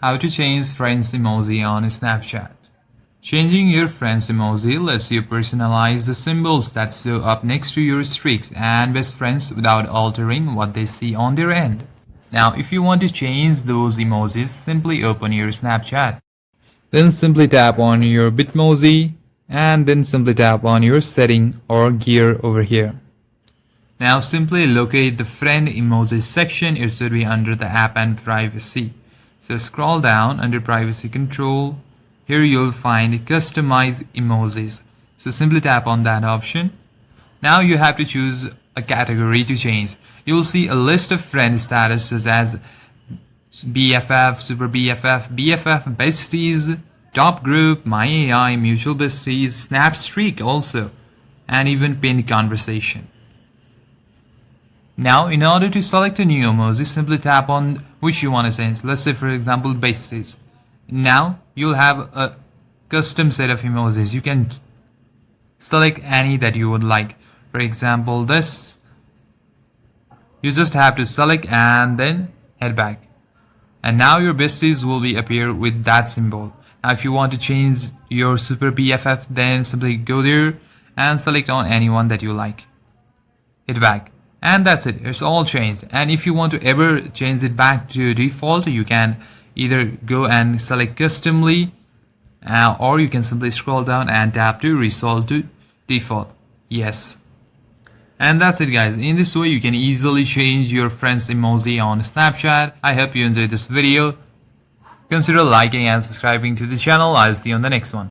How to change friends emoji on Snapchat. Changing your friends emoji lets you personalize the symbols that show up next to your streaks and best friends without altering what they see on their end. Now, if you want to change those emojis, simply open your Snapchat. Then simply tap on your Bitmoji and then simply tap on your setting or gear over here. Now simply locate the friend emoji section. It should be under the app and privacy. So scroll down under privacy control. Here you'll find customize emojis. So simply tap on that option. Now you have to choose a category to change. You will see a list of friend statuses as BFF, Super BFF, BFF, Besties, Top Group, My AI, Mutual Besties, Snap Streak also, and even Pinned Conversation. Now, in order to select a new emoji, simply tap on which you want to change. Let's say, for example, Besties. Now, you'll have a custom set of emojis. You can select any that you would like. For example, this. You just have to select and then head back. And now your besties will be appear with that symbol. Now, if you want to change your Super BFF, then simply go there and select on anyone that you like. Hit back. And that's it, it's all changed. And if you want to ever change it back to default, you can either go and select customly or you can simply scroll down and tap to resolve to default. Yes. And that's it guys. In this way you can easily change your friend's emoji on Snapchat. I hope you enjoyed this video. Consider liking and subscribing to the channel. I'll see you on the next one.